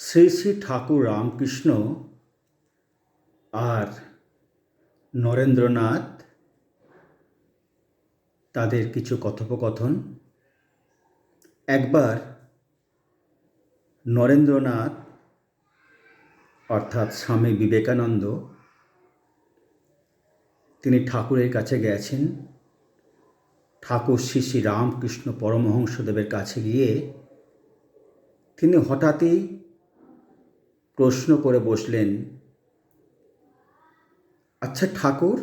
শ্রী শ্রী ঠাকুর রামকৃষ্ণ আর নরেন্দ্রনাথ তাদের কিছু কথোপকথন। একবার নরেন্দ্রনাথ অর্থাৎ স্বামী বিবেকানন্দ তিনি ঠাকুরের কাছে গেছেন। ঠাকুর শ্রী শ্রী রামকৃষ্ণ পরমহংসদেবের কাছে গিয়ে তিনি হঠাৎই প্রশ্ন করে বসলেন, আচ্ছা ঠাকুর,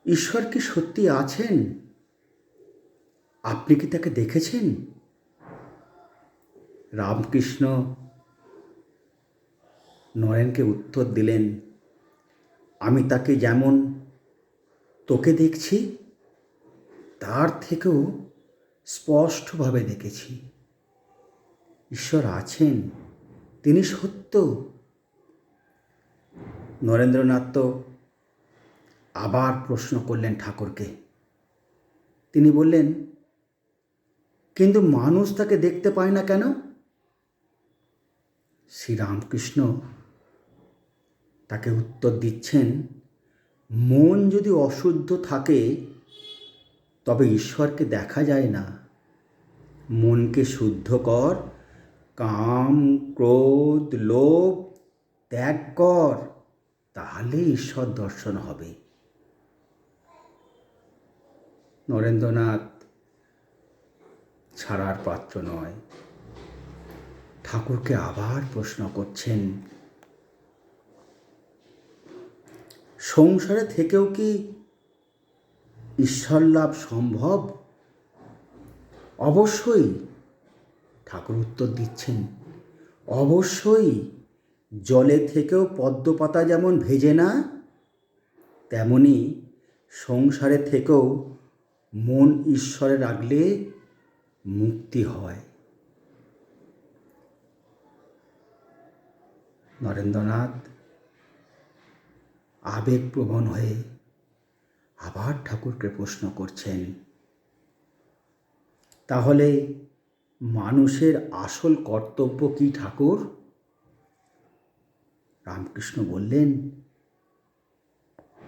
ঈশ্বর কি সত্যি আছেন? আপনি কি তাকে দেখেছেন? রামকৃষ্ণ নরেনকে উত্তর দিলেন, আমি তাকে যেমন তোকে দেখছি তার থেকেও স্পষ্টভাবে দেখেছি। ঈশ্বর আছেন, তিনি সত্য। নরেন্দ্রনাথ তো আবার প্রশ্ন করলেন ঠাকুরকে। তিনি বললেন, কিন্তু মানুষ তাকে দেখতে পায় না কেন? শ্রীরামকৃষ্ণ তাকে উত্তর দিচ্ছেন, মন যদি অশুদ্ধ থাকে তবে ঈশ্বরকে দেখা যায় না। মনকে শুদ্ধ কর, কাম ক্রোধ লোভ ত্যাগ কর, তাহলে ঈশ্বর দর্শন হবে। নরেন্দ্রনাথ ছাড়ার পাত্র নয়। ঠাকুরকে আবার প্রশ্ন করছেন, সংসারে থেকেও কি ঈশ্বর লাভ সম্ভব? অবশ্যই। ঠাকুর উত্তর দিচ্ছেন, অবশ্যই। জলে থেকেও পদ্মপাতা যেমন ভেজে না, তেমনি সংসারে থেকেও মন ঈশ্বরে রাখলে মুক্তি হয়। নরেন্দ্রনাথ আবেগপ্রবণ হয়ে আবার ঠাকুরকে প্রশ্ন করছেন, তাহলে মানুষের আসল কর্তব্য কি ঠাকুর? রামকৃষ্ণ বললেন,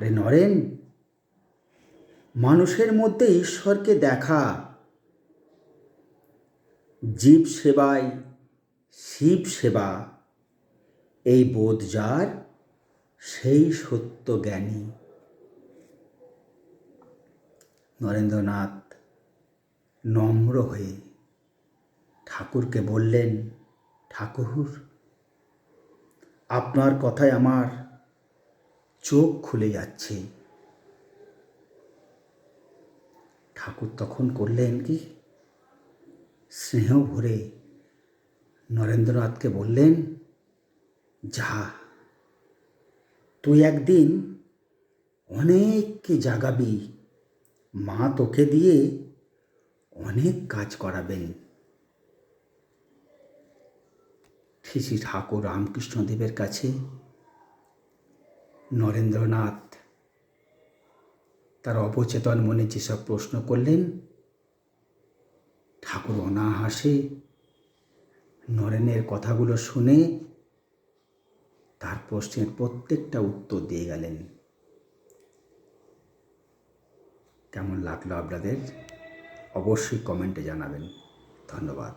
রে নরেন, মানুষের মধ্যে ঈশ্বরকে দেখা, জীব সেবায় শিব সেবা, এই বোধ যার সেই সত্য জ্ঞানী। নরেন্দ্রনাথ নম্র হয়ে ঠাকুরকে বললেন, ঠাকুর, আপনার কথায় আমার চোখ খুলে যাচ্ছে। ঠাকুর তখন করলেন কি, স্নেহ ভরে নরেন্দ্রনাথকে বললেন, যা, তুই একদিন অনেককে জাগাবি, মা তোকে দিয়ে অনেক কাজ করাবেন। শ্রী শ্রী ঠাকুর রামকৃষ্ণদেবের কাছে নরেন্দ্রনাথ তার অবচেতন মনে যেসব প্রশ্ন করলেন, ঠাকুর অনাহাসে নরেনের কথাগুলো শুনে তার প্রশ্নের প্রত্যেকটা উত্তর দিয়ে গেলেন। কেমন লাগলো আপনাদের? অবশ্যই কমেন্টে জানাবেন। ধন্যবাদ।